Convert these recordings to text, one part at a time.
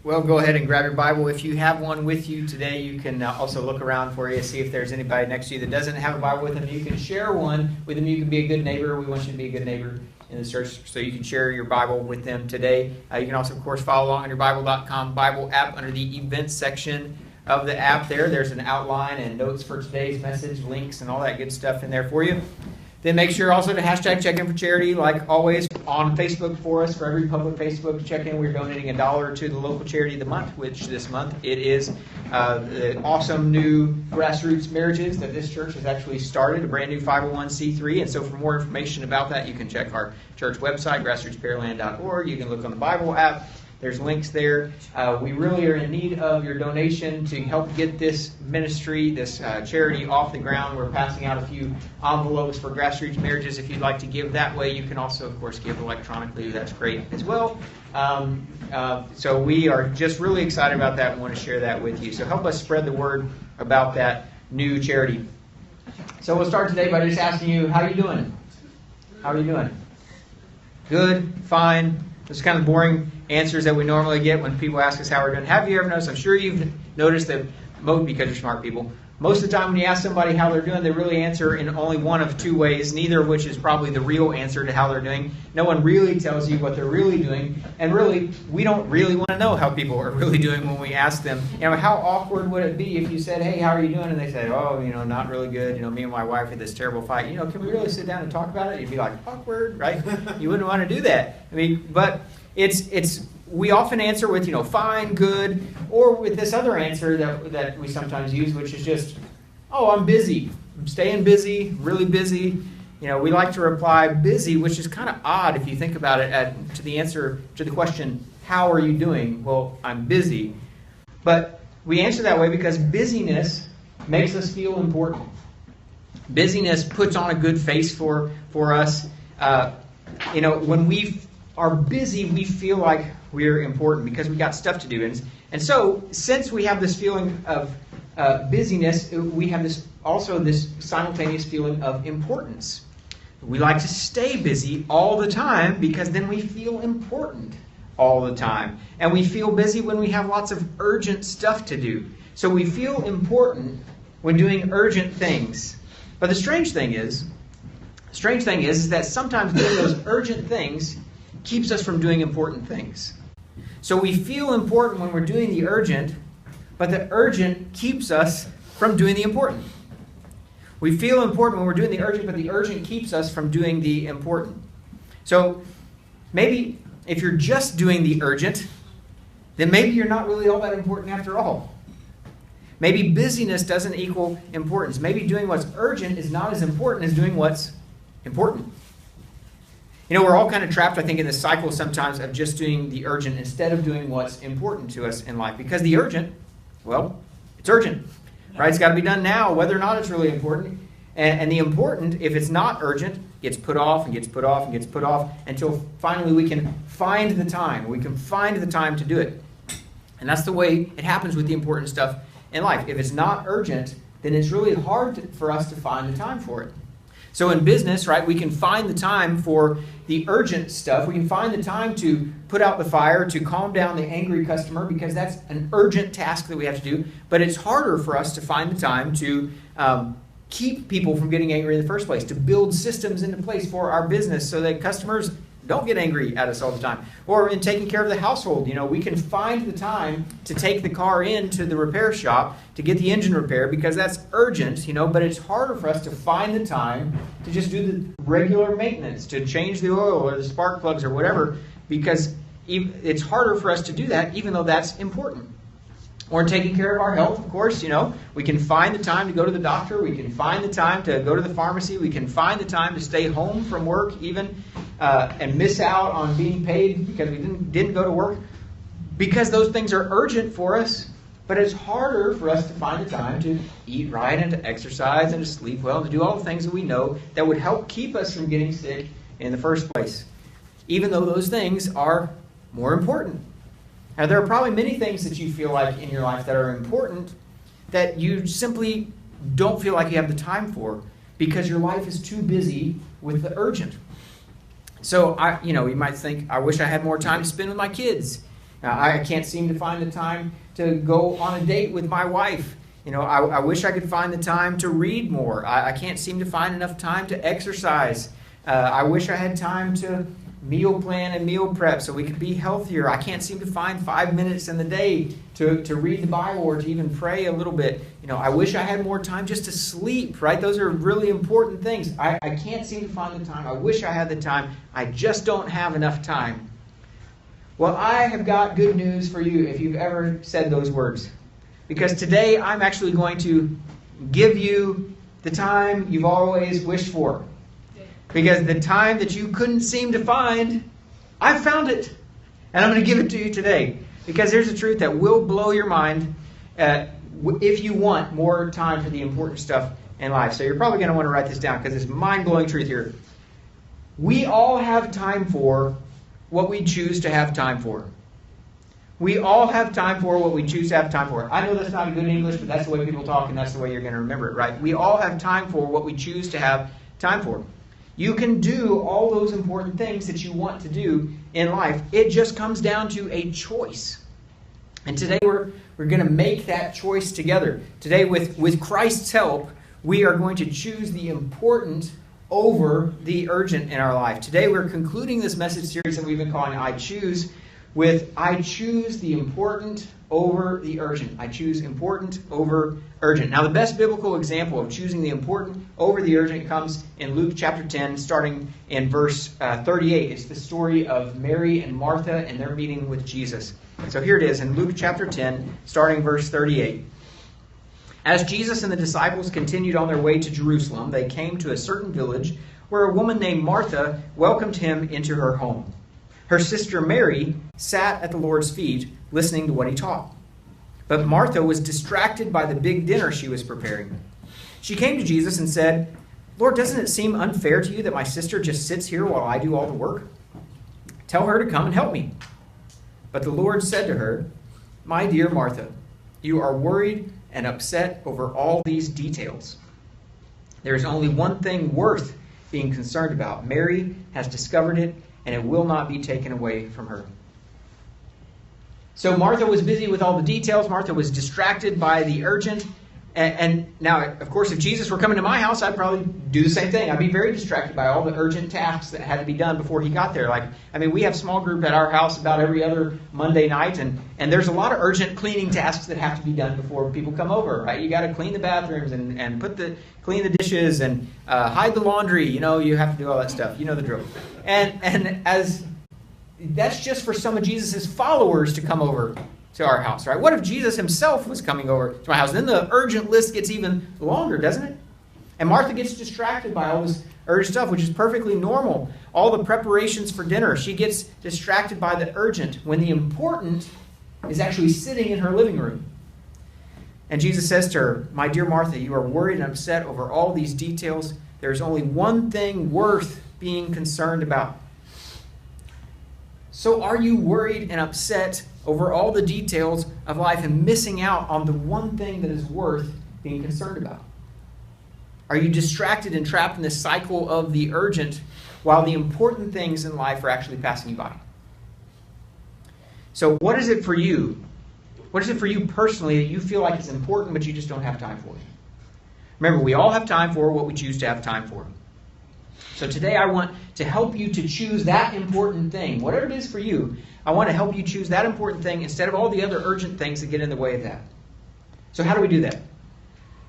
Well, go ahead and grab your Bible. If you have one with you today, you can also look around for you, see if there's anybody next to you that doesn't have a Bible with them. You can share one with them. You can be a good neighbor. We want you to be a good neighbor in the church, so you can share your Bible with them today. You can also, of course, follow along on your Bible.com Bible app under the events section of the app there. There's an outline and notes for today's message, links, and all that good stuff in there for you. Then make sure also to hashtag check in for charity, like always, on Facebook for us. For every public Facebook check-in, we're donating $1 to the local charity of the month, which this month it is the awesome new Grassroots Marriages that this church has actually started, a brand new 501c3. And so for more information about that, you can check our church website, grassrootspearland.org. You can look on the Bible app. There's links there. We really are in need of your donation to help get this ministry, this charity off the ground. We're passing out a few envelopes for Grassroots Marriages. If you'd like to give that way, you can also, of course, give electronically. That's great as well. So we are just really excited about that and want to share that with you. So help us spread the word about that new charity. So we'll start today by just asking you, how are you doing? How are you doing? Good? Fine? Those kind of boring answers that we normally get when people ask us how we're doing. Have you ever noticed? I'm sure you've noticed that, because you're smart people, most of the time when you ask somebody how they're doing, they really answer in only one of two ways, neither of which is probably the real answer to how they're doing. No one really tells you what they're really doing. And really, we don't really want to know how people are really doing when we ask them. How awkward would it be if you said, hey, how are you doing? And they said, oh, not really good. Me and my wife had this terrible fight. Can we really sit down and talk about it? You'd be like, awkward, right? You wouldn't want to do that. But we often answer with, fine, good, or with this other answer that we sometimes use, which is just, oh, I'm busy. I'm staying busy, really busy. We like to reply busy, which is kind of odd if you think about it to the answer to the question, how are you doing? Well, I'm busy. But we answer that way because busyness makes us feel important. Busyness puts on a good face for us. When we are busy, we feel like we're important because we got stuff to do. And so, since we have this feeling of busyness, we have this simultaneous feeling of importance. We like to stay busy all the time because then we feel important all the time. And we feel busy when we have lots of urgent stuff to do. So we feel important when doing urgent things. But the strange thing is that sometimes doing those urgent things keeps us from doing important things. So we feel important when we're doing the urgent, but the urgent keeps us from doing the important. We feel important when we're doing the urgent, but the urgent keeps us from doing the important. So maybe if you're just doing the urgent, then maybe you're not really all that important after all. Maybe busyness doesn't equal importance. Maybe doing what's urgent is not as important as doing what's important. We're all kind of trapped, I think, in this cycle sometimes of just doing the urgent instead of doing what's important to us in life. Because the urgent, well, it's urgent, right? It's got to be done now, whether or not it's really important. And the important, if it's not urgent, gets put off and gets put off and gets put off until finally we can find the time. We can find the time to do it. And that's the way it happens with the important stuff in life. If it's not urgent, then it's really hard for us to find the time for it. So in business, right, we can find the time for the urgent stuff. We can find the time to put out the fire, to calm down the angry customer, because that's an urgent task that we have to do. But it's harder for us to find the time to keep people from getting angry in the first place, to build systems into place for our business so that customers don't get angry at us all the time. Or in taking care of the household, we can find the time to take the car into the repair shop to get the engine repaired because that's urgent, but it's harder for us to find the time to just do the regular maintenance, to change the oil or the spark plugs or whatever, because it's harder for us to do that even though that's important. Or in taking care of our health, of course, we can find the time to go to the doctor, we can find the time to go to the pharmacy, we can find the time to stay home from work even, and miss out on being paid because we didn't go to work, because those things are urgent for us, but it's harder for us to find the time to eat right and to exercise and to sleep well, and to do all the things that we know that would help keep us from getting sick in the first place, even though those things are more important. Now, there are probably many things that you feel like in your life that are important that you simply don't feel like you have the time for because your life is too busy with the urgent. So, you might think, I wish I had more time to spend with my kids. I can't seem to find the time to go on a date with my wife. I wish I could find the time to read more. I can't seem to find enough time to exercise. I wish I had time to meal plan and meal prep so we could be healthier. I can't seem to find 5 minutes in the day to read the Bible or to even pray a little bit. I wish I had more time just to sleep, right? Those are really important things. I can't seem to find the time. I wish I had the time. I just don't have enough time. Well, I have got good news for you if you've ever said those words. Because today I'm actually going to give you the time you've always wished for. Because the time that you couldn't seem to find, I found it. And I'm going to give it to you today. Because here's the truth that will blow your mind if you want more time for the important stuff in life. So you're probably going to want to write this down because it's mind-blowing truth here. We all have time for what we choose to have time for. We all have time for what we choose to have time for. I know that's not a good English, but that's the way people talk and that's the way you're going to remember it, right? We all have time for what we choose to have time for. You can do all those important things that you want to do in life. It just comes down to a choice. And today we're going to make that choice together. Today, with Christ's help, we are going to choose the important over the urgent in our life. Today we're concluding this message series that we've been calling I Choose with I choose the important over the urgent. I choose important over urgent. Now, the best biblical example of choosing the important over the urgent comes in Luke chapter 10, starting in verse 38. It's the story of Mary and Martha and their meeting with Jesus. So here it is in Luke chapter 10, starting verse 38. As Jesus and the disciples continued on their way to Jerusalem, they came to a certain village where a woman named Martha welcomed him into her home. Her sister Mary sat at the Lord's feet, listening to what he taught. But Martha was distracted by the big dinner she was preparing. She came to Jesus and said, "Lord, doesn't it seem unfair to you that my sister just sits here while I do all the work? Tell her to come and help me." But the Lord said to her, "My dear Martha, you are worried and upset over all these details. There is only one thing worth being concerned about. Mary has discovered it, and it will not be taken away from her." So Martha was busy with all the details. Martha was distracted by the urgent. And now, of course, if Jesus were coming to my house, I'd probably do the same thing. I'd be very distracted by all the urgent tasks that had to be done before he got there. We have small group at our house about every other Monday night, and there's a lot of urgent cleaning tasks that have to be done before people come over, right? You got to clean the bathrooms and clean the dishes and hide the laundry. You have to do all that stuff. You know the drill. And as that's just for some of Jesus' followers to come over to our house, right? What if Jesus himself was coming over to my house? Then the urgent list gets even longer, doesn't it? And Martha gets distracted by all this urgent stuff, which is perfectly normal. All the preparations for dinner, she gets distracted by the urgent when the important is actually sitting in her living room. And Jesus says to her, "My dear Martha, you are worried and upset over all these details. There's only one thing worth being concerned about." So are you worried and upset over all the details of life and missing out on the one thing that is worth being concerned about? Are you distracted and trapped in this cycle of the urgent while the important things in life are actually passing you by? So what is it for you? What is it for you personally that you feel like is important but you just don't have time for? Remember, we all have time for what we choose to have time for. So today I want to help you to choose that important thing. Whatever it is for you, I want to help you choose that important thing instead of all the other urgent things that get in the way of that. So how do we do that?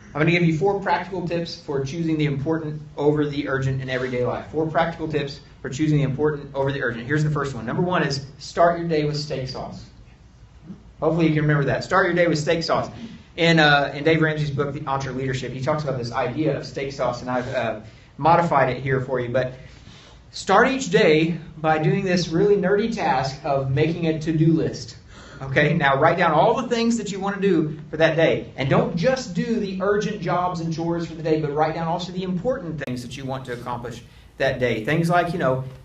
I'm going to give you 4 practical tips for choosing the important over the urgent in everyday life. 4 practical tips for choosing the important over the urgent. Here's the first one. Number 1 is start your day with steak sauce. Hopefully you can remember that. Start your day with steak sauce. In Dave Ramsey's book, The EntreLeadership, he talks about this idea of steak sauce, and I've modified it here for you. But start each day by doing this really nerdy task of making a to-do list. Okay, now write down all the things that you want to do for that day. And don't just do the urgent jobs and chores for the day, but write down also the important things that you want to accomplish that day. Things like,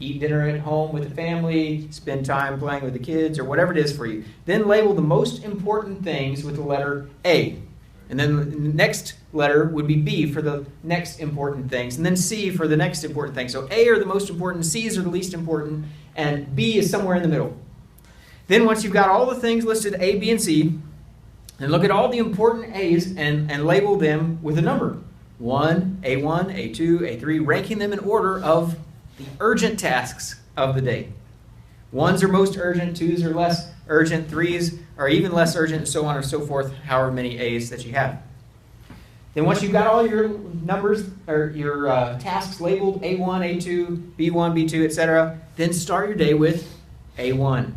eat dinner at home with the family, spend time playing with the kids, or whatever it is for you. Then label the most important things with the letter A. And then the next letter would be B for the next important things, and then C for the next important thing. So A are the most important, C's are the least important, and B is somewhere in the middle. Then once you've got all the things listed A, B, and C, then look at all the important A's and label them with a number. 1, A1, A2, A3, ranking them in order of the urgent tasks of the day. 1s are most urgent, 2s are less urgent, 3s are even less urgent, and so on and so forth, however many A's that you have. Then once you've got all your numbers or your tasks labeled A1, A2, B1, B2, etc., then start your day with A1,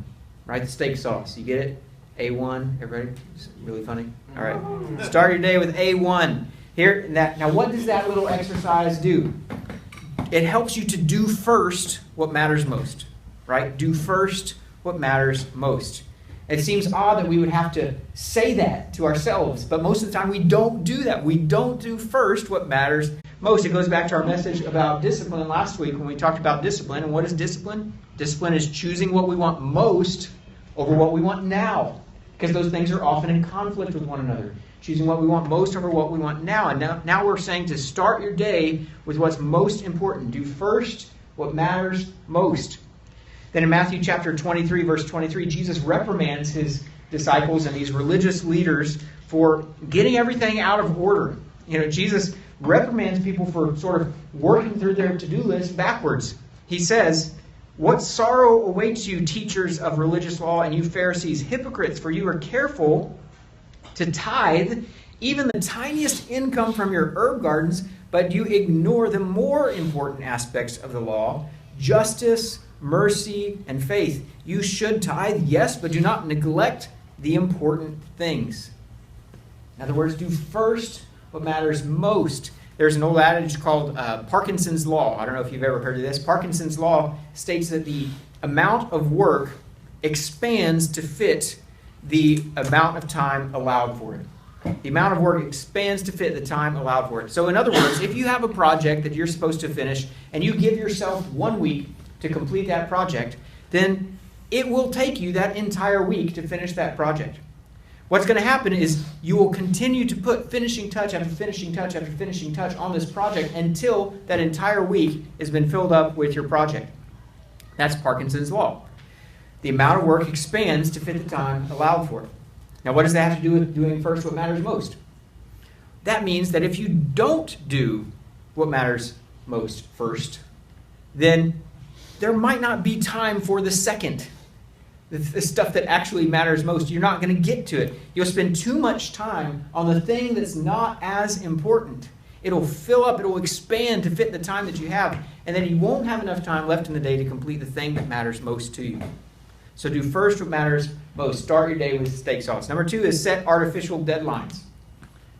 right? The steak sauce. You get it? A1. Everybody? It's really funny. All right. Start your day with A1. Here. Now, what does that little exercise do? It helps you to do first what matters most, right? Do first what matters most. It seems odd that we would have to say that to ourselves, but most of the time we don't do that. We don't do first what matters most. It goes back to our message about discipline last week when we talked about discipline. And what is discipline? Discipline is choosing what we want most over what we want now, because those things are often in conflict with one another. Choosing what we want most over what we want now. And now we're saying to start your day with what's most important. Do first what matters most. Then in Matthew chapter 23, verse 23, Jesus reprimands his disciples and these religious leaders for getting everything out of order. Jesus reprimands people for sort of working through their to-do list backwards. He says, "What sorrow awaits you, teachers of religious law, and you Pharisees, hypocrites, for you are careful to tithe even the tiniest income from your herb gardens, but you ignore the more important aspects of the law, justice, mercy, and faith. You should tithe, yes, but do not neglect the important things." In other words, do first what matters most. There's an old adage called Parkinson's Law. I don't know if you've ever heard of this. Parkinson's Law states that the amount of work expands to fit the amount of time allowed for it. The amount of work expands to fit the time allowed for it. So in other words, if you have a project that you're supposed to finish and you give yourself 1 week to complete that project, then it will take you that entire week to finish that project. What's going to happen is you will continue to put finishing touch after finishing touch after finishing touch on this project until that entire week has been filled up with your project. That's Parkinson's Law. The amount of work expands to fit the time allowed for it. Now, what does that have to do with doing first what matters most? That means that if you don't do what matters most first, then there might not be time for the second. The stuff that actually matters most. You're not going to get to it. You'll spend too much time on the thing that's not as important. It'll fill up, it'll expand to fit the time that you have, and then you won't have enough time left in the day to complete the thing that matters most to you. So do first what matters most. Start your day with steak sauce. Number 2 is set artificial deadlines.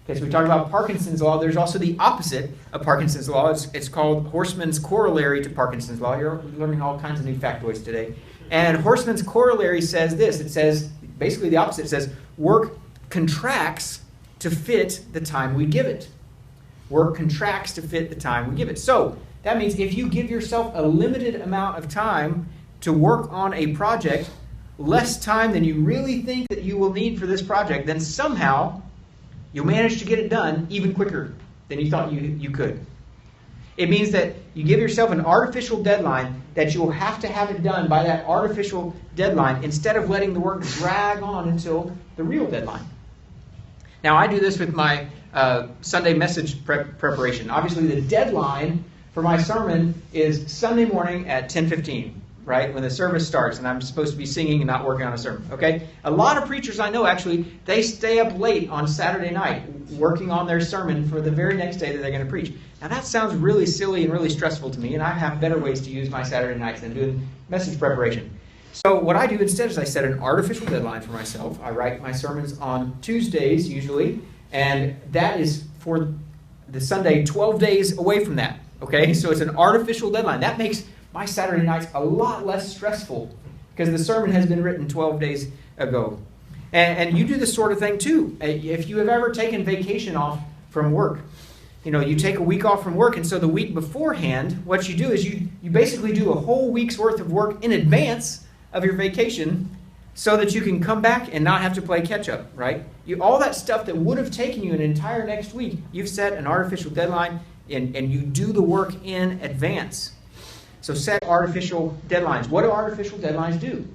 Okay, so we talked about Parkinson's Law. There's also the opposite of Parkinson's Law. It's called Horstman's Corollary to Parkinson's Law. You're learning all kinds of new factoids today. And Horstman's Corollary says this. It says, basically the opposite. It says, work contracts to fit the time we give it. Work contracts to fit the time we give it. So that means if you give yourself a limited amount of time to work on a project, less time than you really think that you will need for this project, then somehow you'll manage to get it done even quicker than you thought you could. It means that you give yourself an artificial deadline that you will have to have it done by that artificial deadline instead of letting the work drag on until the real deadline. Now, I do this with my Sunday message preparation. Obviously, the deadline for my sermon is Sunday morning at 10:15. Right, when the service starts and I'm supposed to be singing and not working on a sermon, okay? A lot of preachers I know, actually, they stay up late on Saturday night working on their sermon for the very next day that they're going to preach. Now, that sounds really silly and really stressful to me, and I have better ways to use my Saturday nights than doing message preparation. So what I do instead is I set an artificial deadline for myself. I write my sermons on Tuesdays, usually, and that is for the Sunday 12 days away from that, okay? So it's an artificial deadline. That makes my Saturday nights a lot less stressful because the sermon has been written 12 days ago. And you do this sort of thing too. If you have ever taken vacation off from work, you take a week off from work, and so the week beforehand, what you do is you basically do a whole week's worth of work in advance of your vacation so that you can come back and not have to play catch up, right? All that stuff that would have taken you an entire next week, you've set an artificial deadline and you do the work in advance. So set artificial deadlines. What do artificial deadlines do?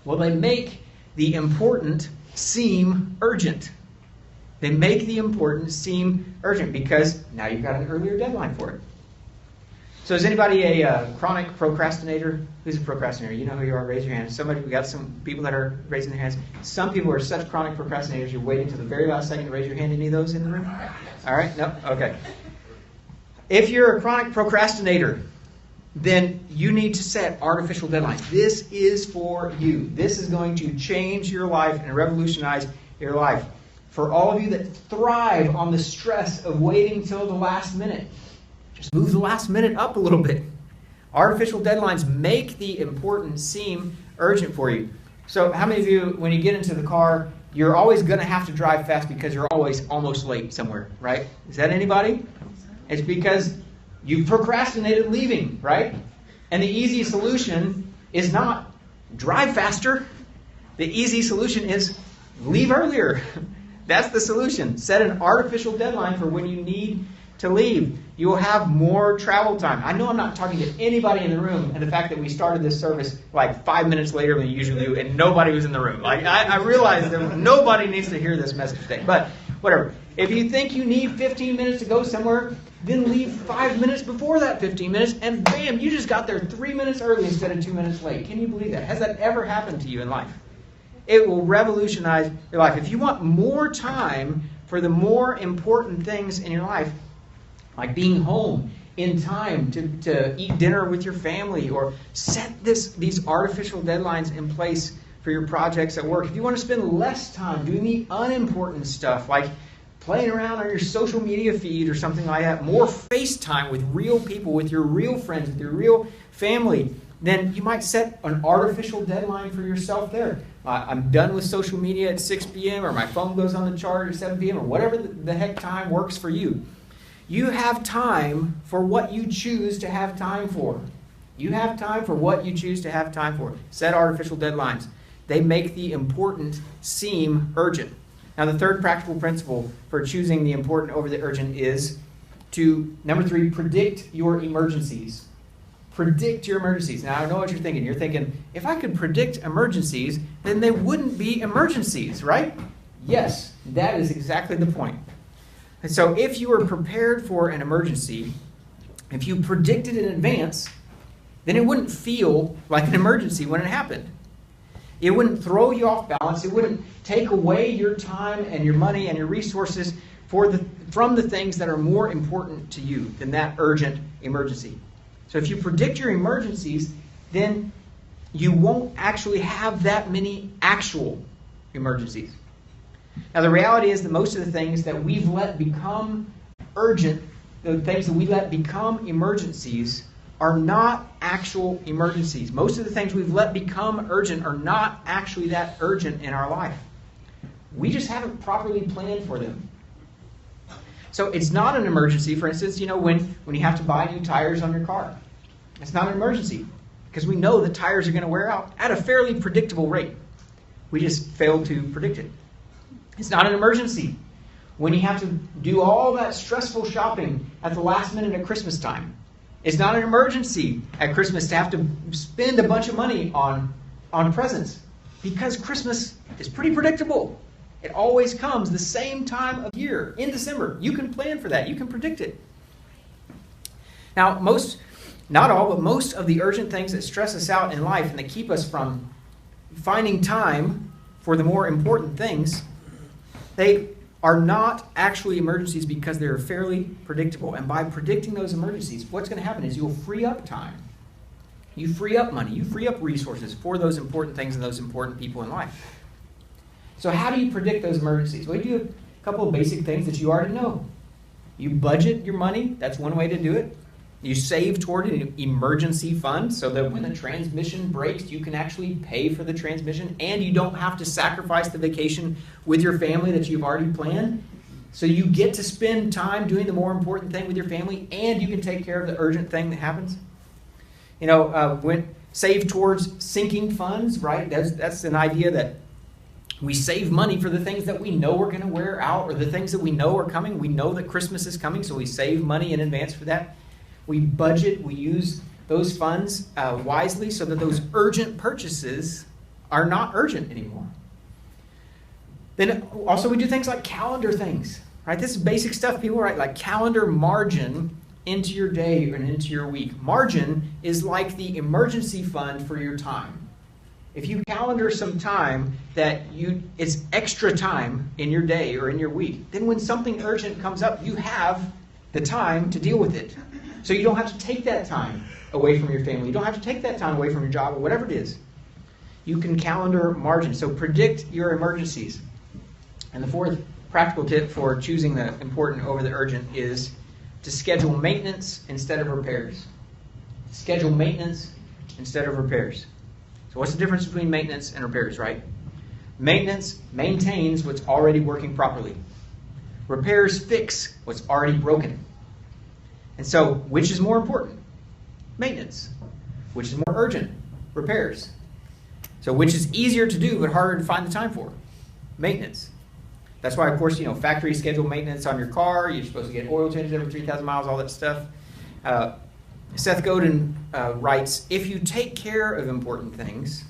Well, they make the important seem urgent. They make the important seem urgent because now you've got an earlier deadline for it. So is anybody a chronic procrastinator? Who's a procrastinator? You know who you are. Raise your hand. Somebody, we got some people that are raising their hands. Some people are such chronic procrastinators, you're waiting to the very last second to raise your hand. Any of those in the room? All right? No? Okay. If you're a chronic procrastinator, then you need to set artificial deadlines. This is for you. This is going to change your life and revolutionize your life. For all of you that thrive on the stress of waiting till the last minute, just move the last minute up a little bit. Artificial deadlines make the important seem urgent for you. So how many of you, when you get into the car, you're always going to have to drive fast because you're always almost late somewhere, right? Is that anybody? It's because you procrastinated leaving, right? And the easy solution is not drive faster. The easy solution is leave earlier. That's the solution. Set an artificial deadline for when you need to leave. You will have more travel time. I know I'm not talking to anybody in the room, and the fact that we started this service like 5 minutes later than we usually do, and nobody was in the room. Like I realize that nobody needs to hear this message today. But whatever. If you think you need 15 minutes to go somewhere, then leave 5 minutes before that 15 minutes, and bam, you just got there 3 minutes early instead of 2 minutes late. Can you believe that? Has that ever happened to you in life? It will revolutionize your life. If you want more time for the more important things in your life, like being home in time to eat dinner with your family, or set these artificial deadlines in place for your projects at work. If you want to spend less time doing the unimportant stuff, like playing around on your social media feed or something like that, more FaceTime with real people, with your real friends, with your real family, then you might set an artificial deadline for yourself there. I'm done with social media at 6 p.m. or my phone goes on the charge at 7 p.m. or whatever the heck time works for you. You have time for what you choose to have time for. You have time for what you choose to have time for. Set artificial deadlines. They make the important seem urgent. Now, the third practical principle for choosing the important over the urgent is to, number 3, predict your emergencies. Predict your emergencies. Now, I know what you're thinking. You're thinking, if I could predict emergencies, then they wouldn't be emergencies, right? Yes, that is exactly the point. And so if you were prepared for an emergency, if you predicted in advance, then it wouldn't feel like an emergency when it happened. It wouldn't throw you off balance. It wouldn't take away your time and your money and your resources from the things that are more important to you than that urgent emergency. So if you predict your emergencies, then you won't actually have that many actual emergencies. Now, the reality is that most of the things that we've let become urgent, the things that we let become emergencies, are not actual emergencies. Most of the things we've let become urgent are not actually that urgent in our life. We just haven't properly planned for them. So it's not an emergency, for instance, when you have to buy new tires on your car. It's not an emergency because we know the tires are going to wear out at a fairly predictable rate. We just failed to predict it. It's not an emergency when you have to do all that stressful shopping at the last minute at Christmas time. It's not an emergency at Christmas to have to spend a bunch of money on presents because Christmas is pretty predictable. It always comes the same time of year, in December. You can plan for that. You can predict it. Now, not all, but most of the urgent things that stress us out in life and that keep us from finding time for the more important things, they are not actually emergencies because they're fairly predictable. And by predicting those emergencies, what's going to happen is you'll free up time. You free up money. You free up resources for those important things and those important people in life. So how do you predict those emergencies? Well, you do a couple of basic things that you already know. You budget your money. That's one way to do it. You save toward an emergency fund so that when the transmission breaks, you can actually pay for the transmission and you don't have to sacrifice the vacation with your family that you've already planned. So you get to spend time doing the more important thing with your family and you can take care of the urgent thing that happens. Save towards sinking funds, right? That's an idea that we save money for the things that we know are going to wear out or the things that we know are coming. We know that Christmas is coming, so we save money in advance for that. We budget, we use those funds wisely so that those urgent purchases are not urgent anymore. Then also we do things like calendar things, right? This is basic stuff. People write like calendar margin into your day and into your week. Margin is like the emergency fund for your time. If you calendar some time that it's extra time in your day or in your week, then when something urgent comes up, you have the time to deal with it. So you don't have to take that time away from your family. You don't have to take that time away from your job or whatever it is. You can calendar margin. So predict your emergencies. And the fourth practical tip for choosing the important over the urgent is to schedule maintenance instead of repairs. Schedule maintenance instead of repairs. So what's the difference between maintenance and repairs, right? Maintenance maintains what's already working properly. Repairs fix what's already broken. And so, which is more important? Maintenance. Which is more urgent? Repairs. So which is easier to do but harder to find the time for? Maintenance. That's why, of course, factory schedule maintenance on your car. You're supposed to get oil changes every 3,000 miles, all that stuff. Seth Godin writes, if you take care of important things,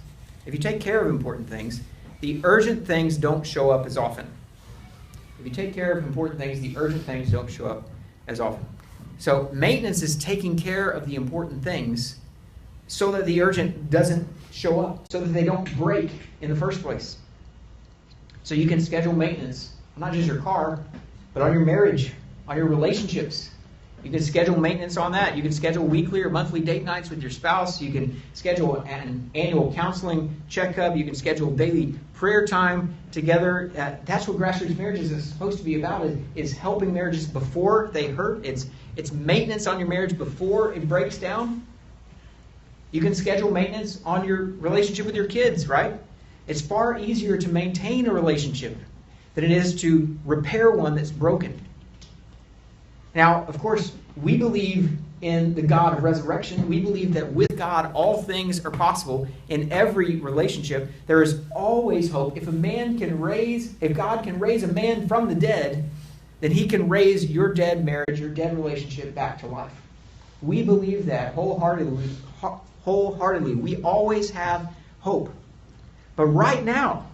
the urgent things don't show up as often. If you take care of important things, the urgent things don't show up as often. So maintenance is taking care of the important things so that the urgent doesn't show up, so that they don't break in the first place. So you can schedule maintenance, not just your car, but on your marriage, on your relationships. You can schedule maintenance on that. You can schedule weekly or monthly date nights with your spouse. You can schedule an annual counseling checkup. You can schedule daily prayer time together. That's what Grassroots Marriages is supposed to be about, is helping marriages before they hurt. It's maintenance on your marriage before it breaks down. You can schedule maintenance on your relationship with your kids, right? It's far easier to maintain a relationship than it is to repair one that's broken. Now, of course, we believe in the God of resurrection. We believe that with God, all things are possible in every relationship. There is always hope. If God can raise a man from the dead, then he can raise your dead marriage, your dead relationship back to life. We believe that wholeheartedly. We always have hope. But right now,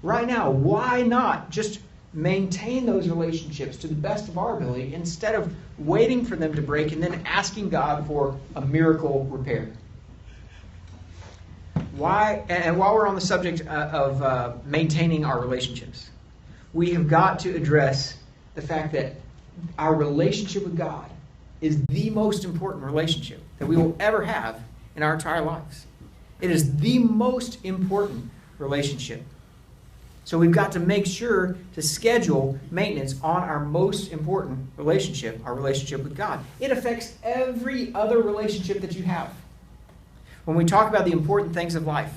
why not just maintain those relationships to the best of our ability instead of waiting for them to break and then asking God for a miracle repair? Why? And while we're on the subject of maintaining our relationships, we have got to address the fact that our relationship with God is the most important relationship that we will ever have in our entire lives. It is the most important relationship. So we've got to make sure to schedule maintenance on our most important relationship, our relationship with God. It affects every other relationship that you have. When we talk about the important things of life,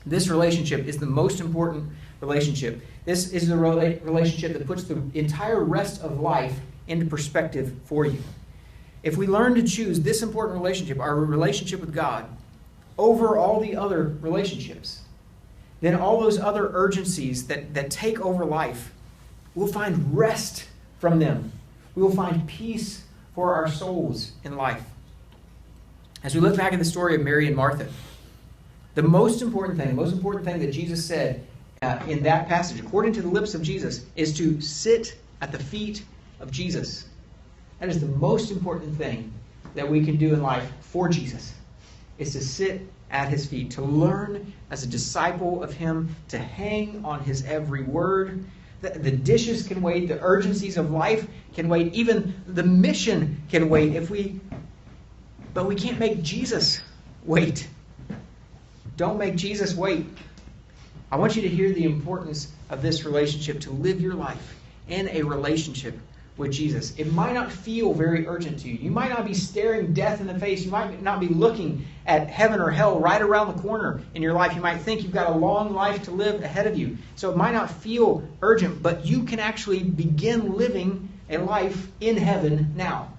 this relationship is the most important relationship. This is the relationship that puts the entire rest of life into perspective for you. If we learn to choose this important relationship, our relationship with God, over all the other relationships, then all those other urgencies that take over life, we'll find rest from them. We will find peace for our souls in life. As we look back at the story of Mary and Martha, the most important thing that Jesus said in that passage, according to the lips of Jesus, is to sit at the feet of Jesus. That is the most important thing that we can do in life for Jesus, is to sit at his feet, to learn as a disciple of him, to hang on his every word. The dishes can wait, the urgencies of life can wait, even the mission can wait but we can't make Jesus wait. Don't make Jesus wait. I want you to hear the importance of this relationship, to live your life in a relationship with Jesus. It might not feel very urgent to you. You might not be staring death in the face. You might not be looking at heaven or hell right around the corner in your life. You might think you've got a long life to live ahead of you. So it might not feel urgent, but you can actually begin living a life in heaven now.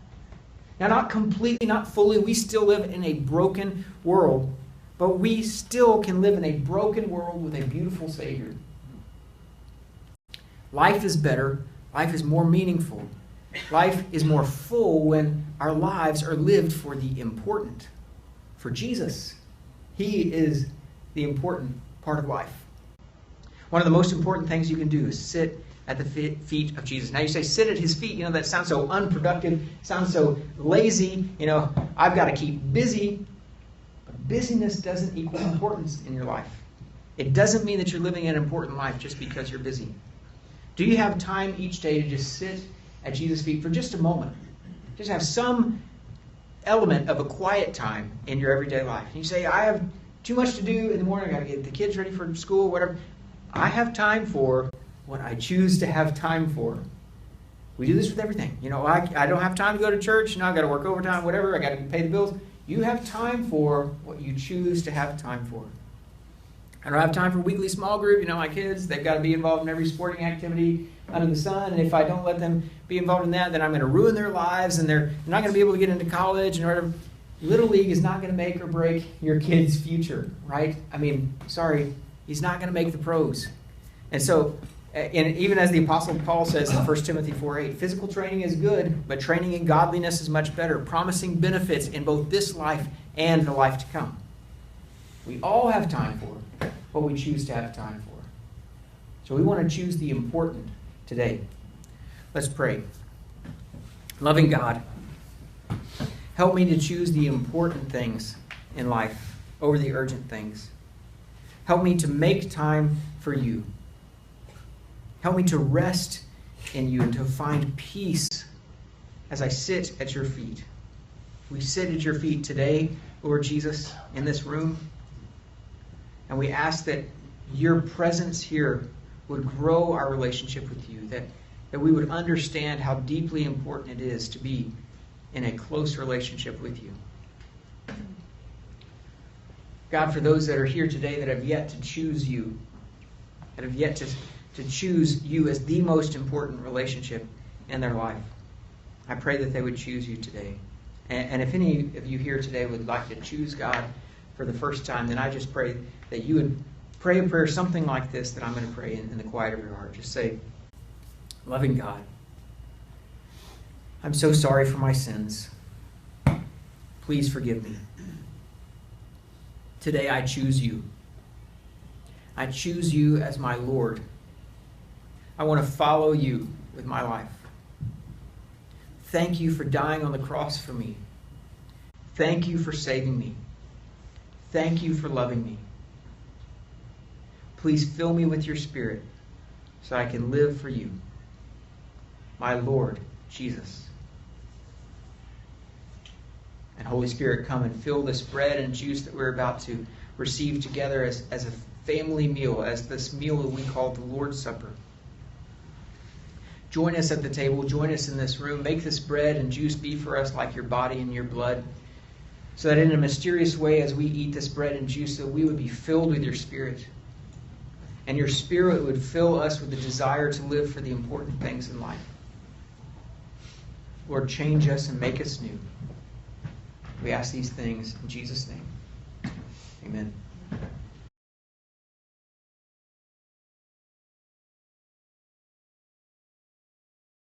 Now, not completely, not fully. We still live in a broken world, but we still can live in a broken world with a beautiful Savior. Life is better. Life is more meaningful. Life is more full when our lives are lived for the important, for Jesus. He is the important part of life. One of the most important things you can do is sit at the feet of Jesus. Now you say, sit at his feet. That sounds so unproductive, sounds so lazy. I've got to keep busy. But busyness doesn't equal importance in your life. It doesn't mean that you're living an important life just because you're busy. Do you have time each day to just sit at Jesus' feet for just a moment? Just have some element of a quiet time in your everyday life. And you say, I have too much to do in the morning. I got to get the kids ready for school, whatever. I have time for what I choose to have time for. We do this with everything. I don't have time to go to church. I've got to work overtime, whatever. I got to pay the bills. You have time for what you choose to have time for. I don't have time for weekly small group. My kids, they've got to be involved in every sporting activity under the sun. And if I don't let them be involved in that, then I'm going to ruin their lives and they're not going to be able to get into college and whatever. Little League is not going to make or break your kid's future, right? Sorry, he's not going to make the pros. And so, even as the Apostle Paul says in 1 Timothy 4:8, physical training is good, but training in godliness is much better, promising benefits in both this life and the life to come. We all have time for what we choose to have time for. So we want to choose the important today. Let's pray. Loving God, help me to choose the important things in life over the urgent things. Help me to make time for you. Help me to rest in you and to find peace as I sit at your feet. We sit at your feet today, Lord Jesus, in this room. And we ask that your presence here would grow our relationship with you, that we would understand how deeply important it is to be in a close relationship with you. God, for those that are here today that have yet to choose you, that have yet to choose you as the most important relationship in their life, I pray that they would choose you today. And if any of you here today would like to choose God for the first time, then I just pray that you would pray a prayer something like this that I'm going to pray in the quiet of your heart. Just say, loving God, I'm so sorry for my sins. Please forgive me. Today I choose you. I choose you as my Lord. I want to follow you with my life. Thank you for dying on the cross for me. Thank you for saving me. Thank you for loving me. Please fill me with your Spirit so I can live for you. My Lord Jesus. And Holy Spirit, come and fill this bread and juice that we're about to receive together as a family meal, as this meal that we call the Lord's Supper. Join us at the table. Join us in this room. Make this bread and juice be for us like your body and your blood, so that in a mysterious way, as we eat this bread and juice, that we would be filled with your Spirit. And your Spirit would fill us with the desire to live for the important things in life. Lord, change us and make us new. We ask these things in Jesus' name. Amen.